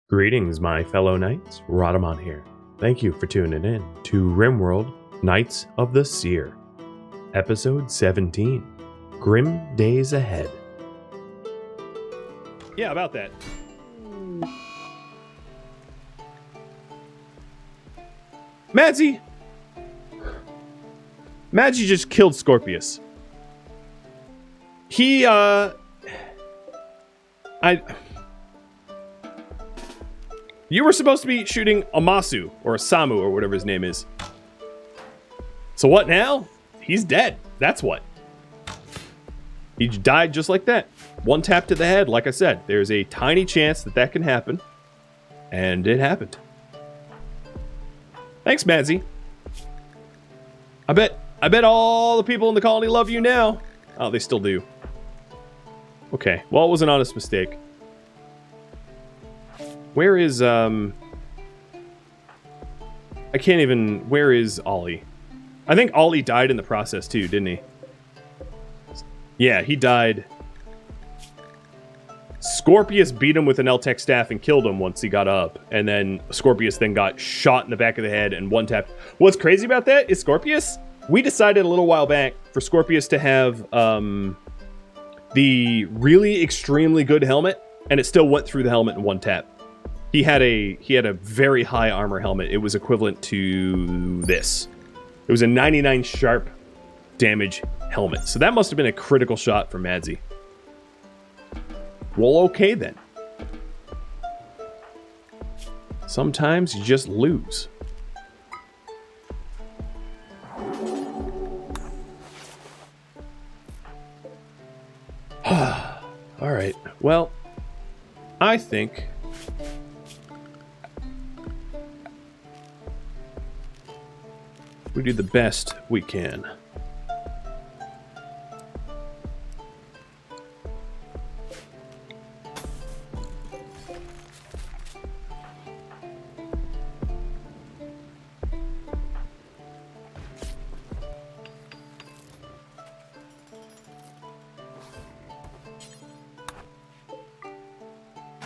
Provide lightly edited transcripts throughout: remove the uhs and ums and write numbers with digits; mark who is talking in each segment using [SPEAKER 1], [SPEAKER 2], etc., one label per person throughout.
[SPEAKER 1] Greetings, my fellow knights. Rhadamant here. Thank you for tuning in to RimWorld Knights of the Seer, Episode 17, Grim Days Ahead.
[SPEAKER 2] Yeah, about that. Magi just killed Scorpius. You were supposed to be shooting a Masu, or a Samu, or whatever his name is. So what now? He's dead. That's what. He died just like that. One tap to the head, like I said. There's a tiny chance that that can happen. And it happened. Thanks, Madzi. I bet all the people in the colony love you now. Oh, they still do. Okay, well, it was an honest mistake. Where is, I can't even, where is Ollie? I think Ollie died in the process too, didn't he? Yeah, he died. Scorpius beat him with an L-Tech staff and killed him once he got up. And then Scorpius then got shot in the back of the head and one tapped. What's crazy about that is Scorpius, we decided a little while back for Scorpius to have the really extremely good helmet, and it still went through the helmet in one tap. He had a very high armor helmet. It was equivalent to this. It was a 99 sharp damage helmet. So that must have been a critical shot for Madzi. Well, okay then. Sometimes you just lose. All right. Well, I think we do the best we can.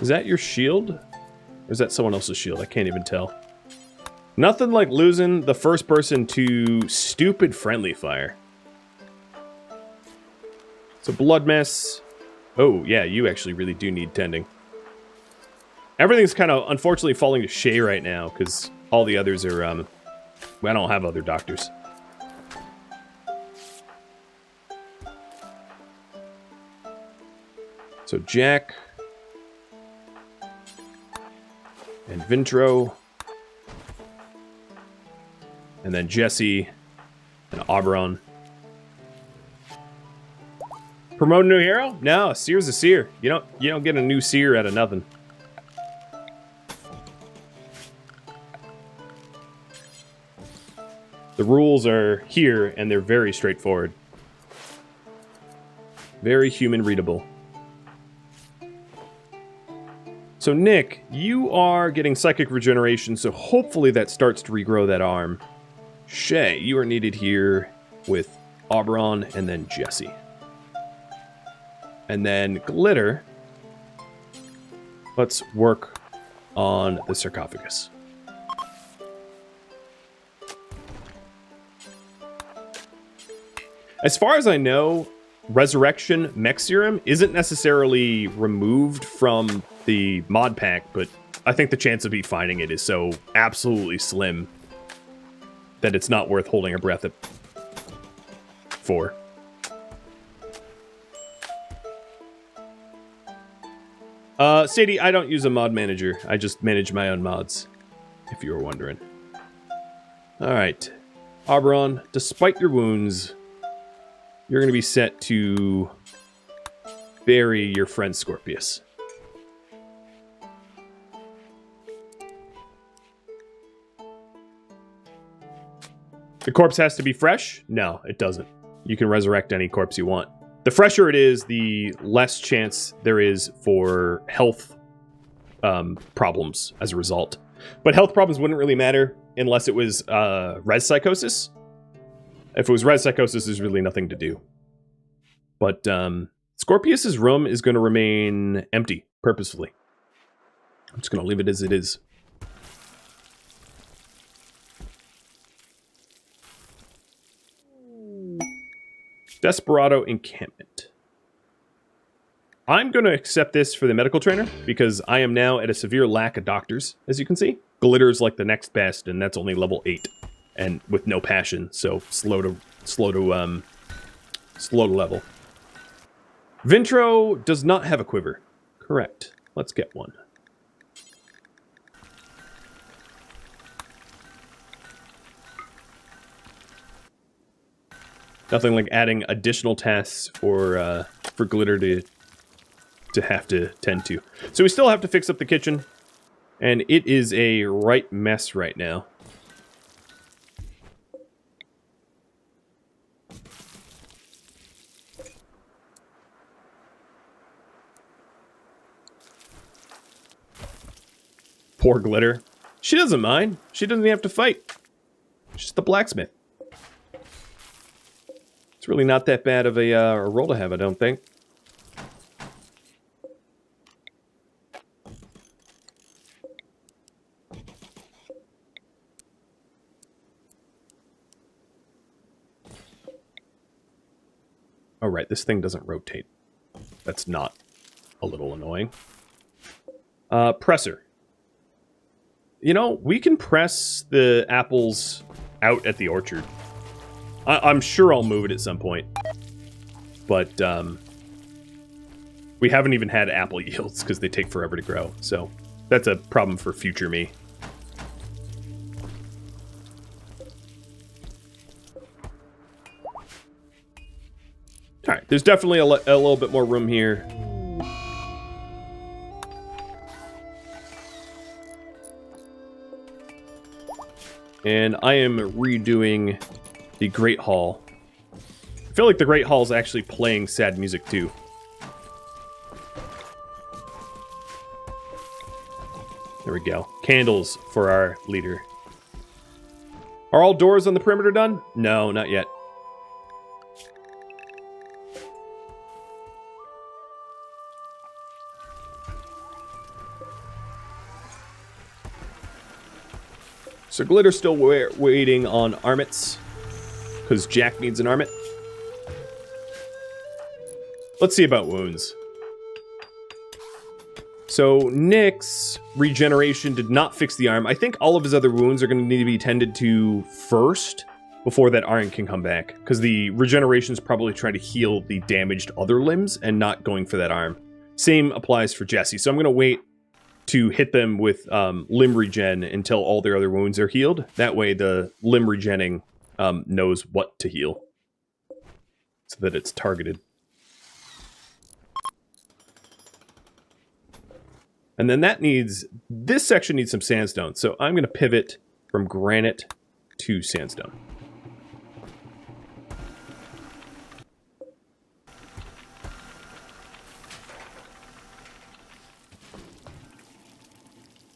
[SPEAKER 2] Is that your shield? Or is that someone else's shield? I can't even tell. Nothing like losing the first person to stupid friendly fire. It's a blood mess. Oh, yeah, you actually really do need tending. Everything's kind of, unfortunately, falling to Shay right now, because all the others are, I don't have other doctors. So Jack and Vintro, and then Jesse and Oberon. Promote a new hero? No, a Seer's a Seer. You don't get a new Seer out of nothing. The rules are here, and they're very straightforward. Very human readable. So Nick, you are getting psychic regeneration, so hopefully that starts to regrow that arm. Shay, you are needed here with Oberon and then Jesse. And then Glitter, let's work on the sarcophagus. As far as I know, Resurrection Mech Serum isn't necessarily removed from the mod pack, but I think the chance of me finding it is so absolutely slim that it's not worth holding our breath for. Sadie, I don't use a mod manager. I just manage my own mods, if you were wondering. Alright. Oberon, despite your wounds, you're going to be set to bury your friend Scorpius. The corpse has to be fresh? No, it doesn't. You can resurrect any corpse you want. The fresher it is, the less chance there is for health problems as a result. But health problems wouldn't really matter unless it was res psychosis. If it was res psychosis, there's really nothing to do. But Scorpius's room is going to remain empty, purposefully. I'm just going to leave it as it is. Desperado encampment. I'm going to accept this for the medical trainer because I am now at a severe lack of doctors, as you can see. Glitter's like the next best, and that's only level 8, and with no passion, so slow to level. Vintro does not have a quiver. Correct. Let's get one. Nothing like adding additional tasks for Glitter to have to tend to. So we still have to fix up the kitchen, and it is a right mess right now. Poor Glitter. She doesn't mind. She doesn't even have to fight. She's just the blacksmith. It's really not that bad of a role to have, I don't think. Oh, right, this thing doesn't rotate. That's not a little annoying. Presser. You know, we can press the apples out at the orchard. I'm sure I'll move it at some point. But, we haven't even had apple yields because they take forever to grow. So, that's a problem for future me. Alright, there's definitely a little bit more room here. And I am redoing the Great Hall. I feel like the Great Hall is actually playing sad music too. There we go. Candles for our leader. Are all doors on the perimeter done? No, not yet. So Glitter's still waiting on armets, because Jack needs an armet. Let's see about wounds. So Nick's regeneration did not fix the arm. I think all of his other wounds are going to need to be tended to first before that arm can come back, because the regeneration is probably trying to heal the damaged other limbs and not going for that arm. Same applies for Jesse. So I'm going to wait to hit them with limb regen until all their other wounds are healed. That way the limb regenning knows what to heal, so that it's targeted. And then this section needs some sandstone, so I'm going to pivot from granite to sandstone.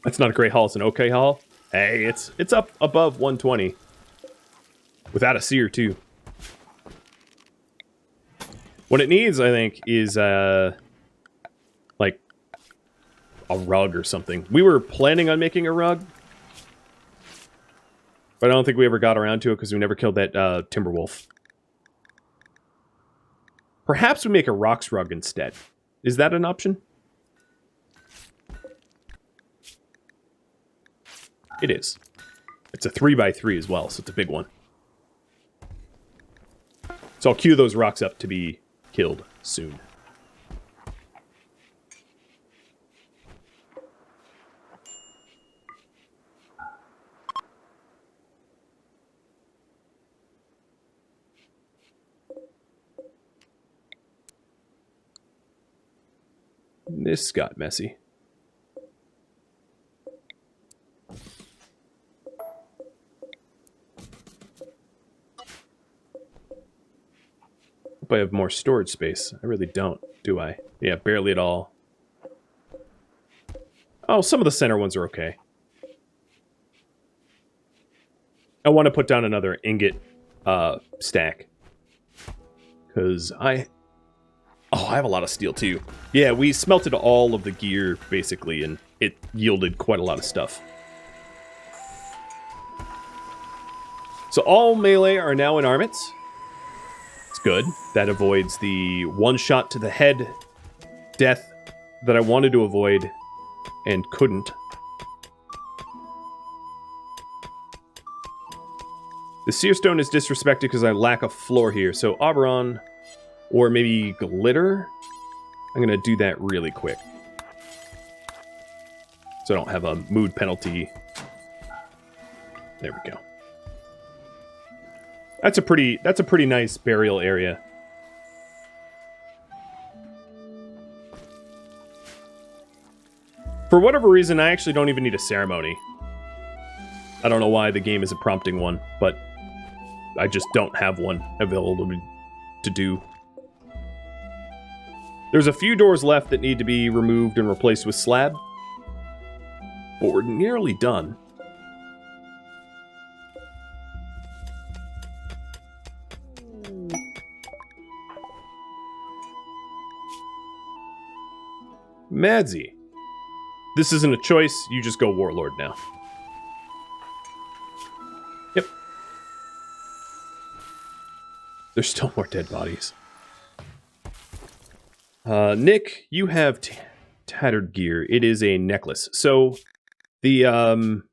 [SPEAKER 2] That's not a great haul, it's an okay haul. Hey, it's up above 120. Without a seer, too. What it needs, I think, is, like, a rug or something. We were planning on making a rug, but I don't think we ever got around to it because we never killed that Timberwolf. Perhaps we make a rocks rug instead. Is that an option? It is. It's a 3x3 as well, so it's a big one. So I'll queue those rocks up to be killed soon. This got messy. Hope I have more storage space. I really don't, do I? Yeah, barely at all. Oh, some of the center ones are okay. I want to put down another ingot stack. Because I have a lot of steel too. Yeah, we smelted all of the gear, basically, and it yielded quite a lot of stuff. So all melee are now in armets. It's good. That avoids the one shot to the head death that I wanted to avoid and couldn't. The Seer Stone is disrespected because I lack a floor here. So Oberon or maybe Glitter. I'm going to do that really quick, so I don't have a mood penalty. There we go. That's a pretty nice burial area. For whatever reason, I actually don't even need a ceremony. I don't know why the game isn't prompting one, but I just don't have one available to do. There's a few doors left that need to be removed and replaced with slab, but we're nearly done. Madsy. This isn't a choice, you just go Warlord now. Yep. There's still more dead bodies. Nick, you have tattered gear. It is a necklace. So, the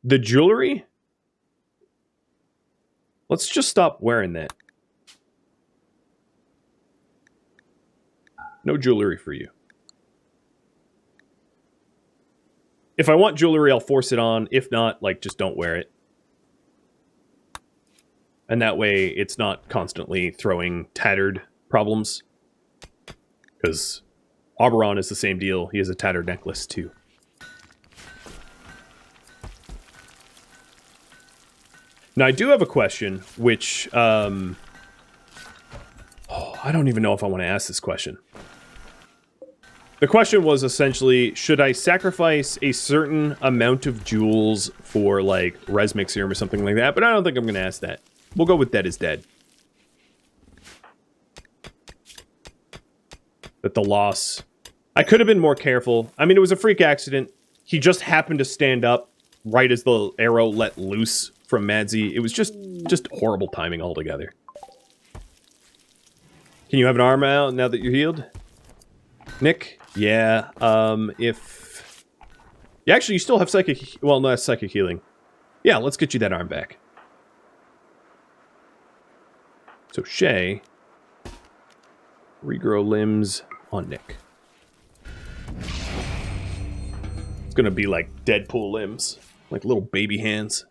[SPEAKER 2] jewelry? Let's just stop wearing that. No jewelry for you. If I want jewelry, I'll force it on. If not, like, just don't wear it. And that way, it's not constantly throwing tattered problems. Because Oberon is the same deal. He has a tattered necklace, too. Now, I do have a question, which... I don't even know if I want to ask this question. The question was essentially, should I sacrifice a certain amount of jewels for, like, Res Mixium or something like that? But I don't think I'm going to ask that. We'll go with Dead is Dead. That the loss... I could have been more careful. I mean, it was a freak accident. He just happened to stand up right as the arrow let loose from Madsy. It was just horrible timing altogether. Can you have an arm out now that you're healed? Nick? Yeah, if... Yeah, actually, you still have psychic... Well, no, that's psychic healing. Yeah, let's get you that arm back. So, Shay... Regrow limbs on Nick. It's gonna be like Deadpool limbs. Like little baby hands.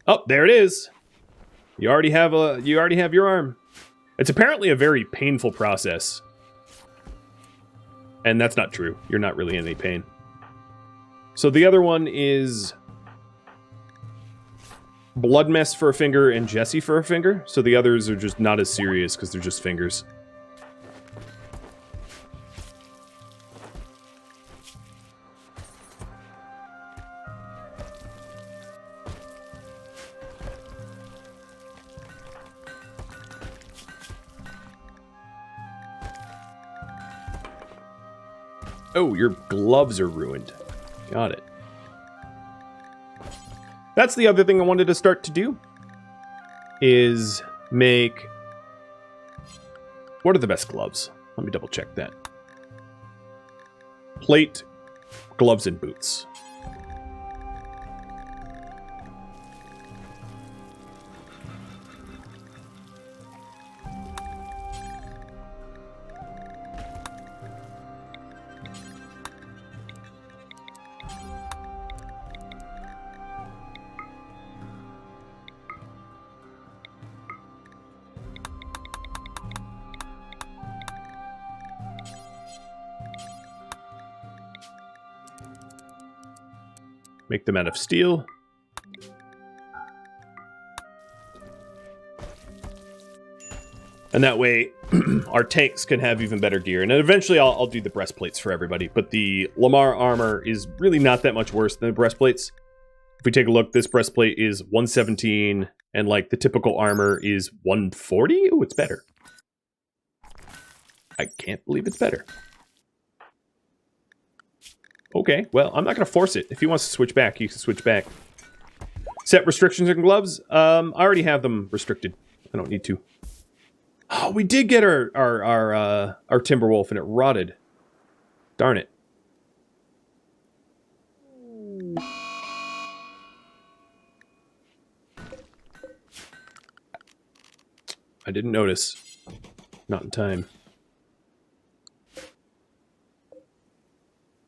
[SPEAKER 2] Oh, there it is! You already have your arm. It's apparently a very painful process. And that's not true. You're not really in any pain. So the other one is Blood Mess for a finger and Jesse for a finger. So the others are just not as serious because they're just fingers. Oh, your gloves are ruined. Got it. That's the other thing I wanted to start to do. Is make... What are the best gloves? Let me double check that. Plate, gloves, and boots. Make them out of steel. And that way, our tanks can have even better gear. And then eventually, I'll do the breastplates for everybody. But the Lamar armor is really not that much worse than the breastplates. If we take a look, this breastplate is 117, and like the typical armor is 140. Oh, it's better. I can't believe it's better. Okay, well, I'm not going to force it. If he wants to switch back, he can switch back. Set restrictions on gloves. I already have them restricted. I don't need to. Oh, we did get our Timberwolf and it rotted. Darn it. I didn't notice. Not in time.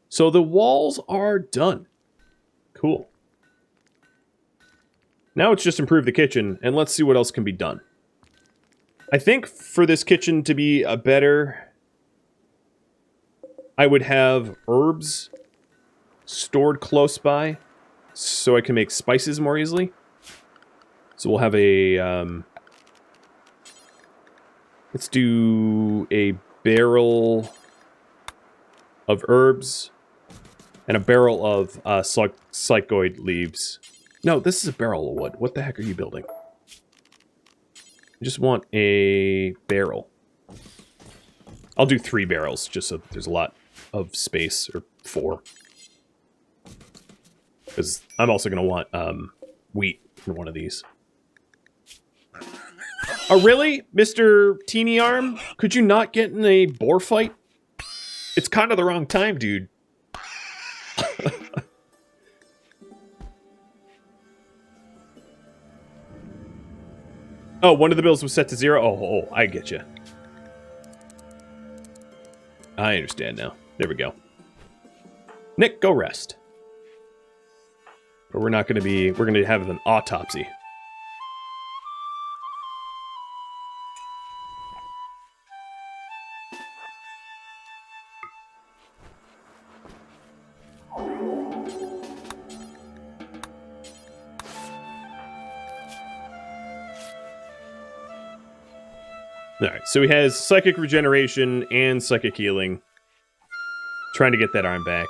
[SPEAKER 2] So the walls are done. Cool. Now it's just improve the kitchen, and let's see what else can be done. I think for this kitchen to be a better, I would have herbs stored close by so I can make spices more easily. So we'll have a, let's do a barrel of herbs and a barrel of psychoid leaves. No, this is a barrel of wood. What the heck are you building? I just want a barrel. I'll do 3 barrels, just so there's a lot of space, or 4. Because I'm also going to want wheat for one of these. Oh, really? Mr. Teeny Arm? Could you not get in a boar fight? It's kind of the wrong time, dude. Oh, one of the bills was set to 0? Oh, I get you. I understand now. There we go. Nick, go rest. But we're not going to be... We're going to have an autopsy. Alright, so he has psychic regeneration and psychic healing. Trying to get that arm back.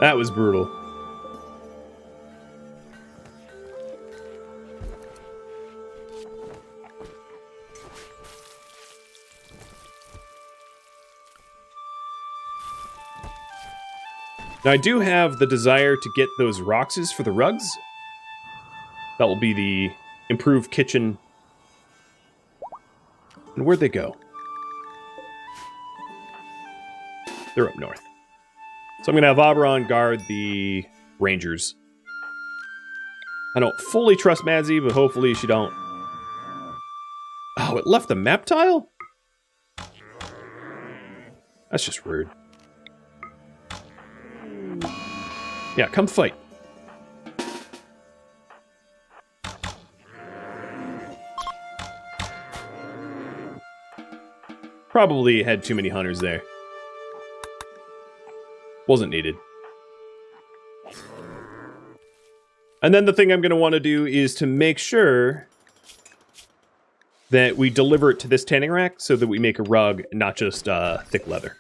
[SPEAKER 2] That was brutal. Now I do have the desire to get those Roxes for the rugs. That will be the improved kitchen. And where'd they go? They're up north. So I'm going to have Oberon guard the Rangers. I don't fully trust Madzi, but hopefully she don't. Oh, it left the map tile? That's just rude. Yeah, come fight. Probably had too many hunters there. Wasn't needed. And then the thing I'm going to want to do is to make sure that we deliver it to this tanning rack so that we make a rug, not just thick leather.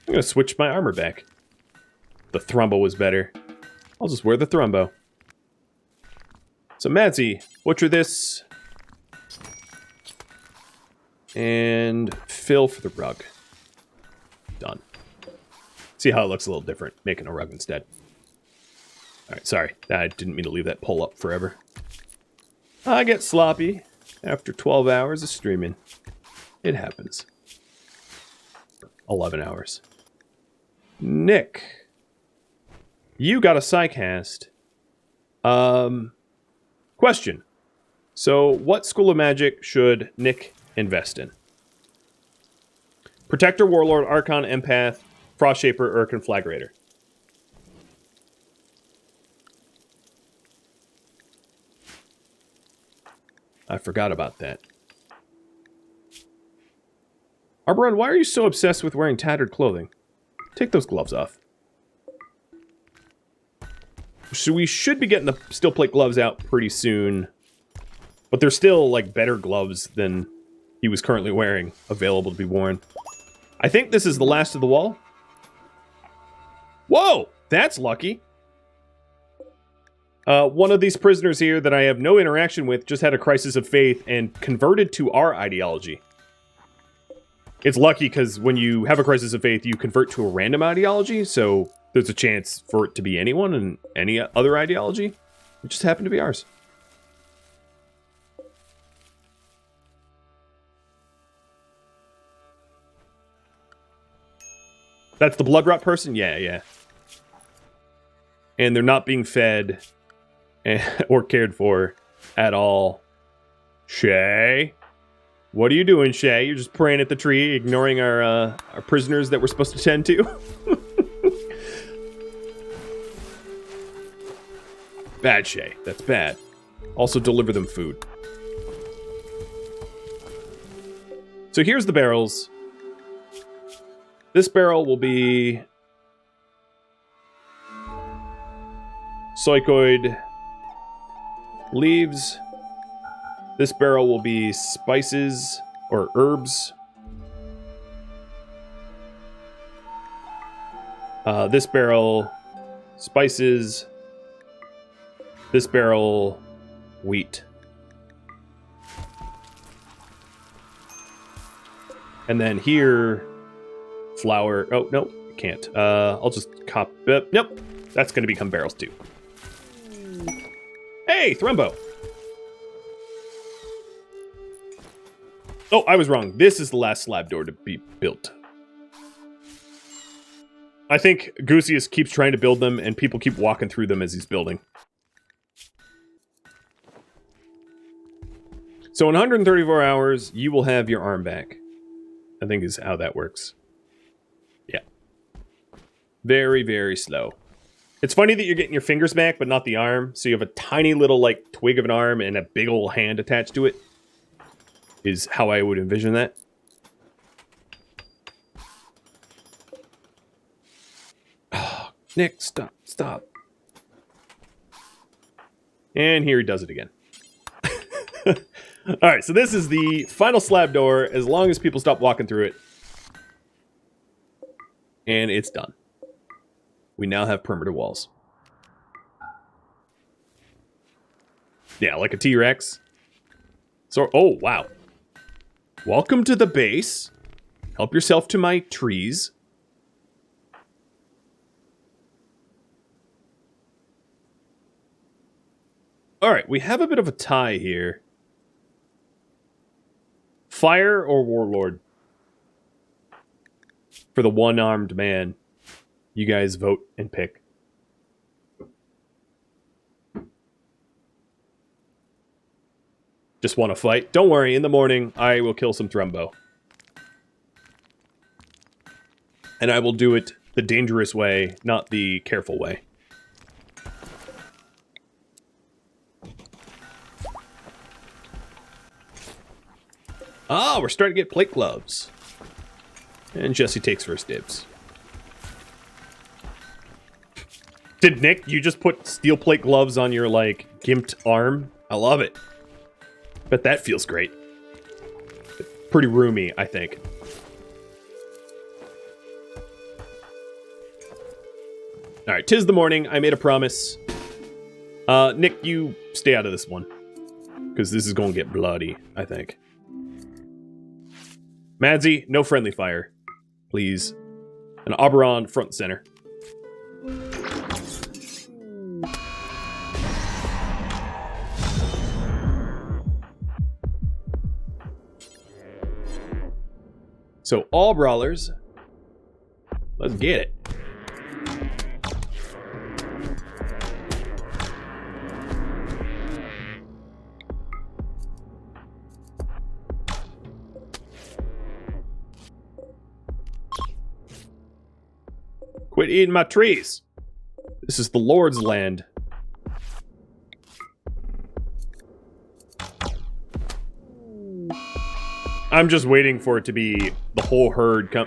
[SPEAKER 2] I'm going to switch my armor back. The Thrumbo was better. I'll just wear the Thrumbo. So Madzi, butcher this. And fill for the rug. Done. See how it looks a little different, making a rug instead. Alright, sorry. I didn't mean to leave that pole up forever. I get sloppy after 12 hours of streaming. It happens. 11 hours. Nick, you got a Psycast. Question. So, what school of magic should Nick invest in? Protector, Warlord, Archon, Empath, Frost Shaper, or Conflagrator? I forgot about that. Arboron, why are you so obsessed with wearing tattered clothing? Take those gloves off. So we should be getting the steel plate gloves out pretty soon. But they're still, like, better gloves than he was currently wearing available to be worn. I think this is the last of the wall. Whoa! That's lucky. One of these prisoners here that I have no interaction with just had a crisis of faith and converted to our ideology. It's lucky because when you have a crisis of faith, you convert to a random ideology, so there's a chance for it to be anyone and any other ideology. It just happened to be ours. That's the blood rot person? Yeah, yeah. And they're not being fed or cared for at all. Shay? What are you doing, Shay? You're just praying at the tree, ignoring our prisoners that we're supposed to tend to? Bad, Shay. That's bad. Also deliver them food. So here's the barrels. This barrel will be psychoid leaves. This barrel will be spices or herbs. This barrel, spices. This barrel, wheat. And then here, flour. Oh, no, can't. I'll just cop it. Nope, that's going to become barrels too. Hey, Thrumbo. Oh, I was wrong. This is the last slab door to be built. I think Gusius keeps trying to build them, and people keep walking through them as he's building. So in 134 hours, you will have your arm back. I think is how that works. Yeah. Very, very slow. It's funny that you're getting your fingers back, but not the arm. So you have a tiny little, like, twig of an arm and a big old hand attached to it. Is how I would envision that. Oh, Nick, stop, stop. And here he does it again. Alright, so this is the final slab door, as long as people stop walking through it. And it's done. We now have perimeter walls. Yeah, like a T-Rex. So, oh, wow. Welcome to the base. Help yourself to my trees. Alright, we have a bit of a tie here. Fire or Warlord? For the one-armed man. You guys vote and pick. Just want to fight? Don't worry, in the morning, I will kill some Thrumbo. And I will do it the dangerous way, not the careful way. Ah, we're starting to get plate gloves. And Jesse takes first dibs. Did Nick, you just put steel plate gloves on your, like, gimped arm? I love it. Bet that feels great. Pretty roomy, I think. Alright, 'tis the morning. I made a promise. Nick, you stay out of this one. Because this is going to get bloody, I think. Madsy, no friendly fire. Please. An Oberon front and center. So, all brawlers. Let's get it. Quit eating my trees. This is the Lord's land. I'm just waiting for it to be the whole herd come.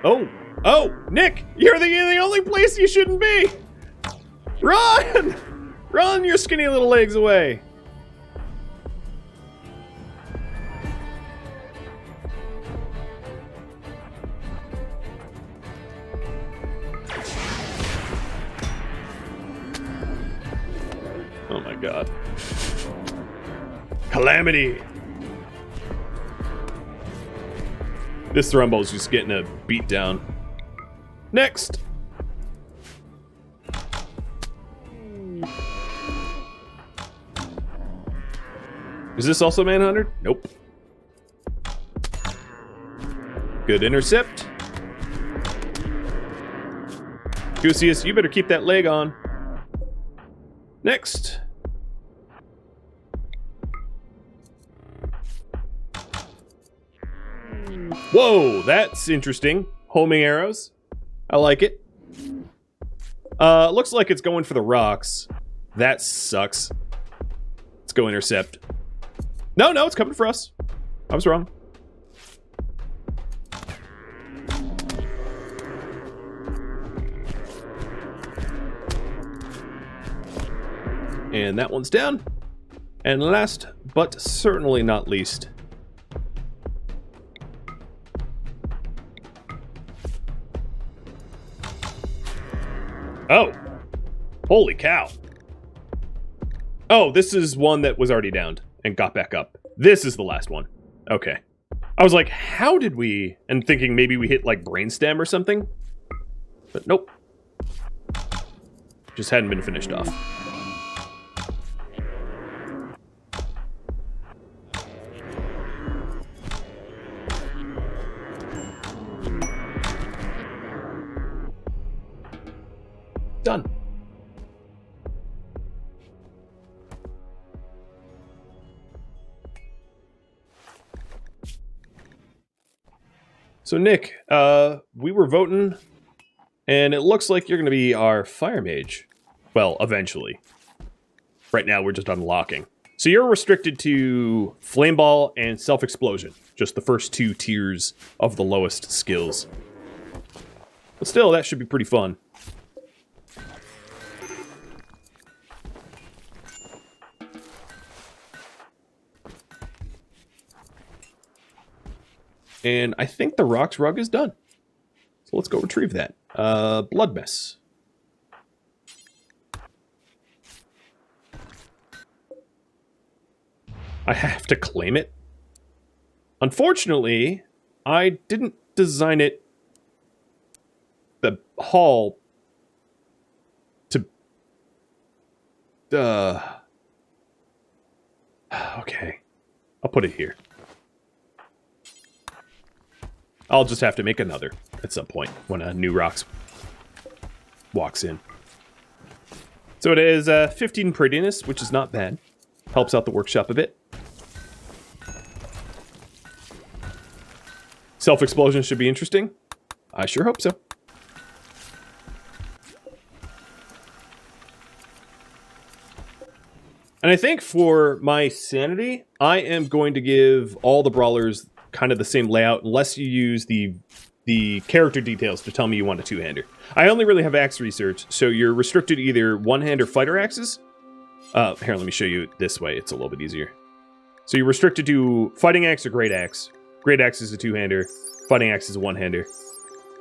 [SPEAKER 2] Oh, Nick, you're the only place you shouldn't be. Run, run your skinny little legs away. God. Calamity! This Thrumbo's just getting a beat down. Next! Is this also Manhunter? Nope. Good intercept. Goosius, you better keep that leg on. Next. Whoa, that's interesting. Homing arrows. I like it. Looks like it's going for the rocks. That sucks. Let's go intercept. No, it's coming for us. I was wrong. And that one's down. And last, but certainly not least, oh, holy cow. Oh, this is one that was already downed and got back up. This is the last one. Okay. I was like, how did we? And thinking maybe we hit like brainstem or something. But nope. Just hadn't been finished off. Done. So Nick, we were voting, and it looks like you're going to be our fire mage. Well, eventually. Right now, we're just unlocking. So you're restricted to flame ball and self-explosion. Just the first 2 tiers of the lowest skills. But still, that should be pretty fun. And I think the rocks rug is done. So let's go retrieve that. Blood mess. I have to claim it. Unfortunately, I didn't design it, the hall, to... Okay. I'll put it here. I'll just have to make another at some point when a new rocks walks in. So it is 15 prettiness, which is not bad. Helps out the workshop a bit. Self-explosion should be interesting. I sure hope so. And I think for my sanity, I am going to give all the brawlers kind of the same layout, unless you use the character details to tell me you want a 2-hander. I only really have axe research, so you're restricted to either 1-hand or fighter axes. Here, let me show you this way. It's a little bit easier. So you're restricted to fighting axe or great axe. Great axe is a 2-hander. Fighting axe is a 1-hander.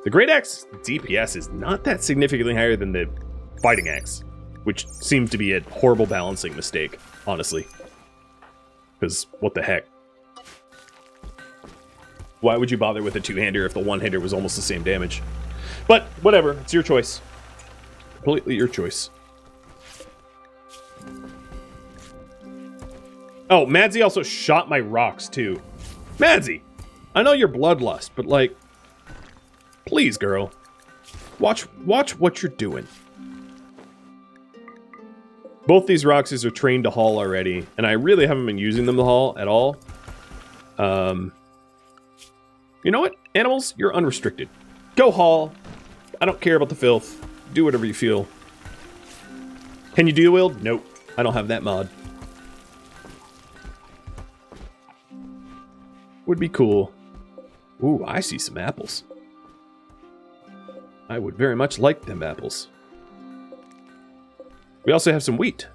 [SPEAKER 2] The great axe DPS is not that significantly higher than the fighting axe, which seems to be a horrible balancing mistake, honestly. Because what the heck? Why would you bother with a 2-hander if the 1-hander was almost the same damage? But whatever, it's your choice. Completely your choice. Oh, Madsy also shot my rocks too. Madsy, I know you're bloodlust, but like, please, girl, watch what you're doing. Both these Roxys are trained to haul already, and I really haven't been using them to haul at all. You know what? Animals, you're unrestricted. Go haul. I don't care about the filth. Do whatever you feel. Can you dual wield? Nope. I don't have that mod. Would be cool. Ooh, I see some apples. I would very much like them apples. We also have some wheat.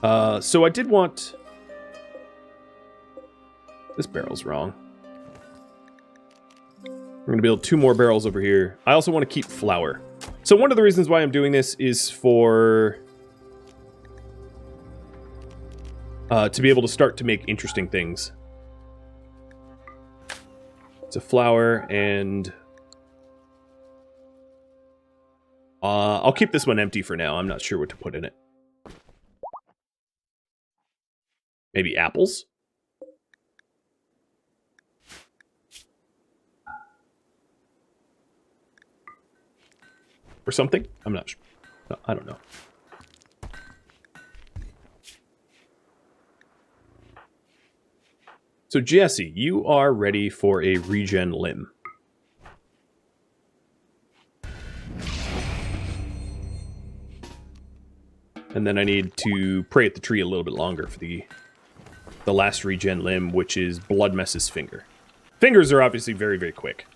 [SPEAKER 2] So I did want... This barrel's wrong. We're going to build 2 more barrels over here. I also want to keep flour. So one of the reasons why I'm doing this is for to be able to start to make interesting things. It's a flower, and I'll keep this one empty for now. I'm not sure what to put in it. Maybe apples? Or something? I'm not sure. No, I don't know. So Jesse, you are ready for a regen limb. And then I need to pray at the tree a little bit longer for the last regen limb, which is Bloodmess's finger. Fingers are obviously very, very quick.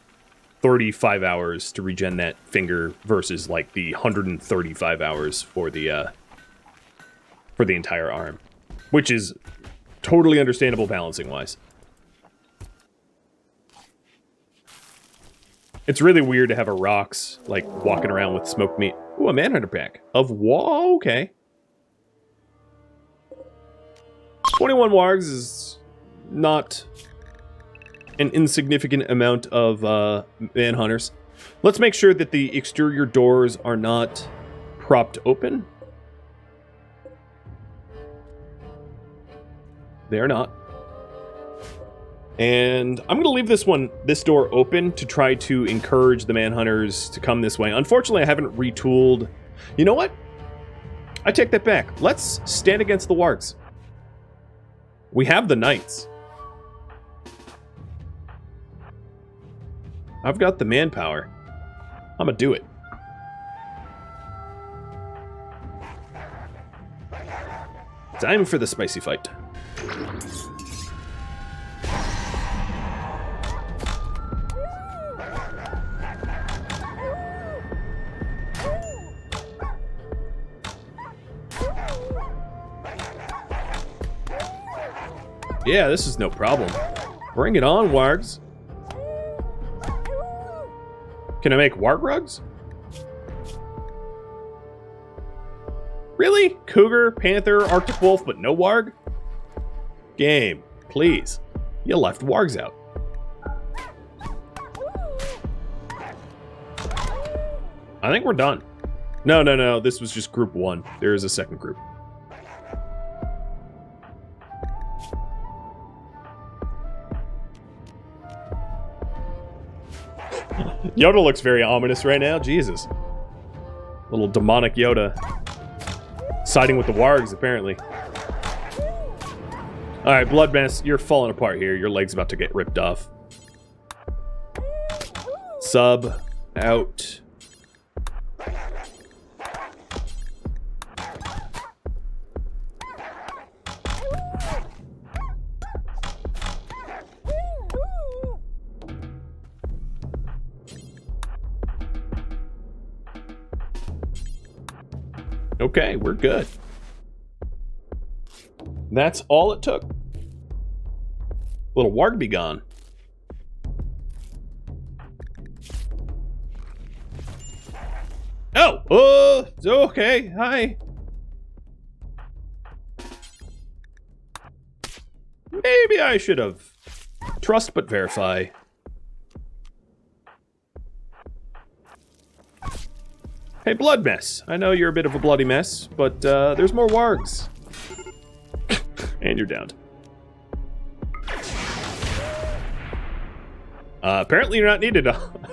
[SPEAKER 2] 35 hours to regen that finger versus like the 135 hours for the entire arm, which is totally understandable balancing wise. It's really weird to have a Rox like walking around with smoked meat. Ooh, a manhunter pack of whoa, okay. 21 wargs is not an insignificant amount of manhunters. Let's make sure that the exterior doors are not propped open. They are not. And I'm going to leave this door open to try to encourage the manhunters to come this way. Unfortunately, I haven't retooled. You know what? I take that back. Let's stand against the wargs. We have the knights. I've got the manpower. I'm gonna do it. Time for the spicy fight. Yeah, this is no problem. Bring it on, wargs. Can I make warg rugs? Really? Cougar, panther, arctic wolf, but no warg? Game, please. You left wargs out. I think we're done. No. This was just group 1. There is a second group. Yoda looks very ominous right now. Jesus. Little demonic Yoda. Siding with the wargs, apparently. Alright, Bloodmess, you're falling apart here. Your leg's about to get ripped off. Sub. Out. Okay, we're good. That's all it took. Little warg be gone. Oh, okay, hi. Maybe I should have trust but verify. Hey, blood mess. I know you're a bit of a bloody mess, but there's more wargs. And you're downed. Apparently you're not needed.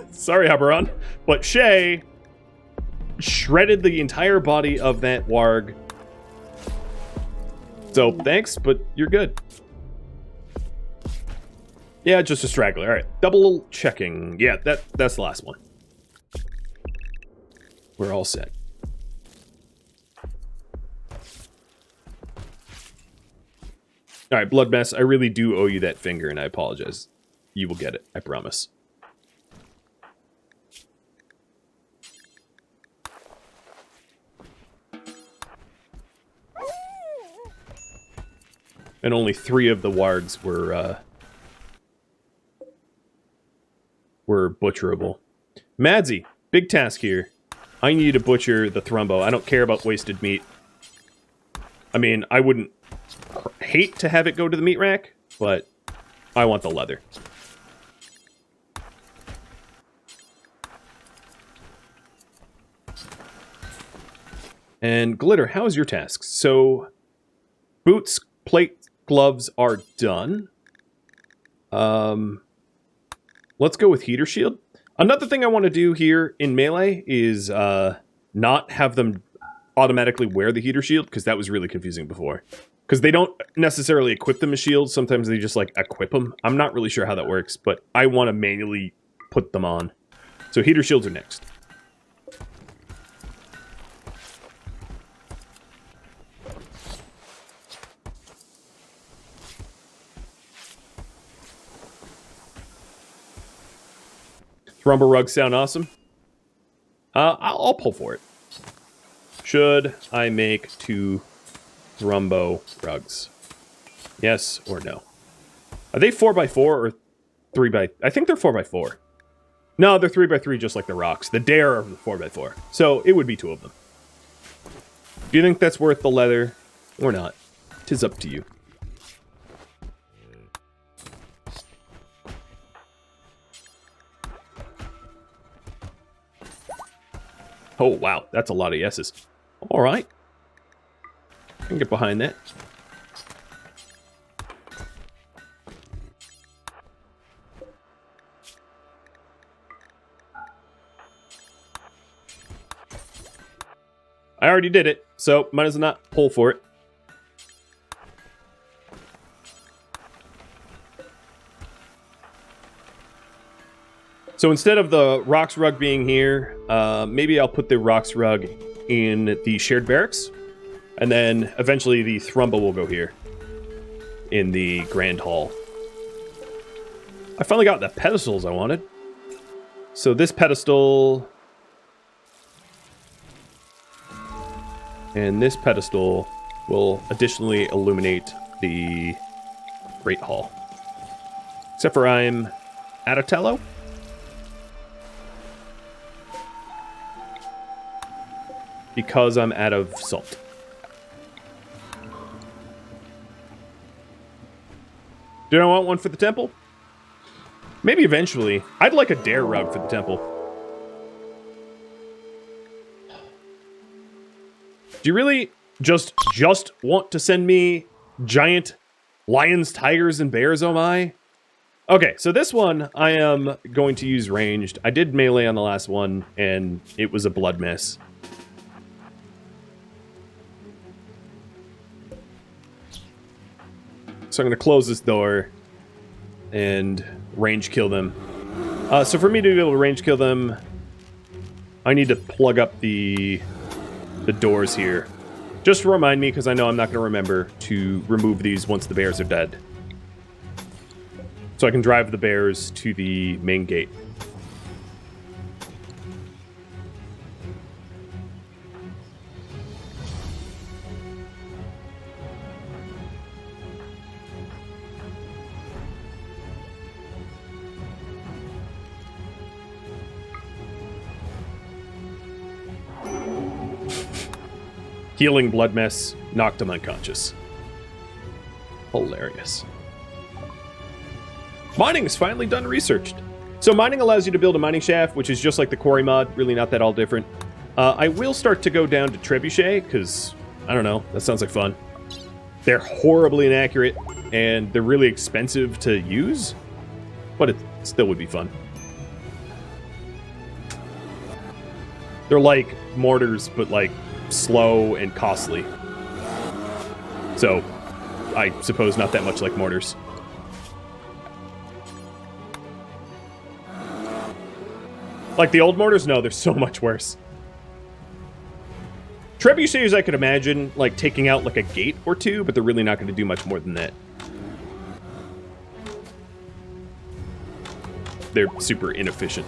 [SPEAKER 2] Sorry, Haberon. But Shay shredded the entire body of that warg. So, thanks, but you're good. Yeah, just a straggler. All right, double checking. Yeah, that's the last one. We're all set. All right, blood mess. I really do owe you that finger, and I apologize. You will get it. I promise. And only 3 of the wargs were butcherable. Madsy, big task here. I need to butcher the Thrumbo. I don't care about wasted meat. I mean, I wouldn't hate to have it go to the meat rack, but I want the leather. And Glitter, how is your task? So, boots, plate, gloves are done. Let's go with heater shield. Another thing I want to do here in melee is not have them automatically wear the heater shield, because that was really confusing before. Because they don't necessarily equip them as shields. Sometimes they just, like, equip them. I'm not really sure how that works, but I want to manually put them on. So heater shields are next. Thrumbo rugs sound awesome. I'll pull for it. Should I make 2 Thrumbo rugs? Yes or no? Are they 4x4 or 3x... I think they're 4x4. No, they're 3x3 just like the rocks. The dare are 4x4. So it would be 2 of them. Do you think that's worth the leather or not? 'Tis up to you. Oh, wow. That's a lot of yeses. All right. I can get behind that. I already did it, so might as well not pull for it. So instead of the rocks rug being here, maybe I'll put the rocks rug in the shared barracks, and then eventually the Thrumbo will go here in the Grand Hall. I finally got the pedestals I wanted. So this pedestal and this pedestal will additionally illuminate the Great Hall. Except for I'm at a tello. Because I'm out of salt. Do I want one for the temple? Maybe eventually. I'd like a dare rug for the temple. Do you really just want to send me giant lions, tigers, and bears, oh my? Okay, so this one I am going to use ranged. I did melee on the last one, and it was a blood mess. So I'm going to close this door and range kill them. So for me to be able to range kill them, I need to plug up the doors here. Just to remind me, because I know I'm not going to remember, to remove these once the bears are dead. So I can drive the bears to the main gate. Healing blood mess knocked him unconscious. Hilarious. Mining is finally done researched. So mining allows you to build a mining shaft, which is just like the quarry mod, really not that all different. I will start to go down to trebuchet, because, I don't know, that sounds like fun. They're horribly inaccurate, and they're really expensive to use, but it still would be fun. They're like mortars, but like slow and costly. So, I suppose not that much like mortars. Like the old mortars? No, they're so much worse. Trebuchets I could imagine, like, taking out, like, a gate or two, but they're really not going to do much more than that. They're super inefficient.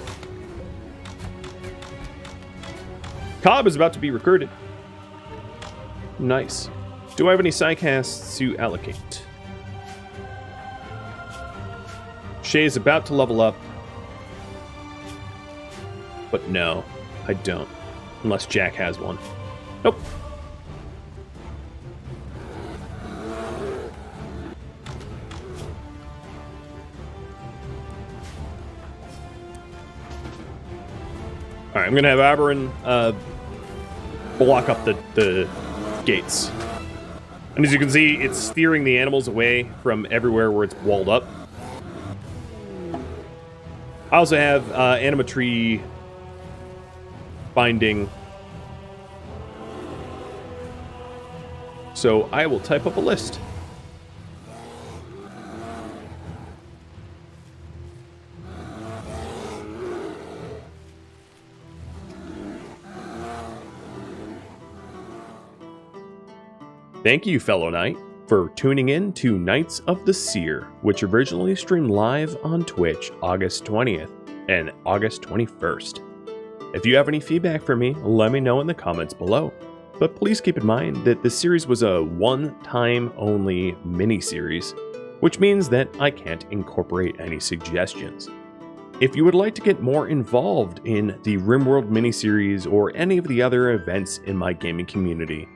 [SPEAKER 2] Cobb is about to be recruited. Nice. Do I have any psycasts to allocate? Shay is about to level up. But no, I don't. Unless Jack has one. Nope. Alright, I'm going to have Aberron block up the gates. And as you can see, it's steering the animals away from everywhere where it's walled up. I also have animatree binding. So I will type up a list. Thank you, fellow knight, for tuning in to Knights of the Seer, which originally streamed live on Twitch August 20th and August 21st. If you have any feedback for me, let me know in the comments below. But please keep in mind that this series was a one-time only mini-series, which means that I can't incorporate any suggestions. If you would like to get more involved in the RimWorld mini-series or any of the other events in my gaming community,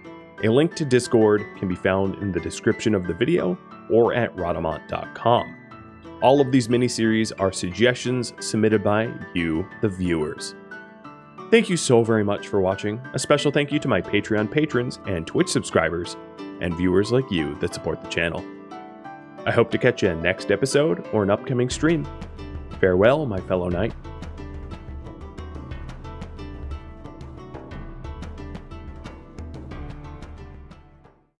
[SPEAKER 2] a link to Discord can be found in the description of the video or at Rhadamant.com. All of these mini-series are suggestions submitted by you, the viewers. Thank you so very much for watching. A special thank you to my Patreon patrons and Twitch subscribers and viewers like you that support the channel. I hope to catch you in next episode or an upcoming stream. Farewell, my fellow knight.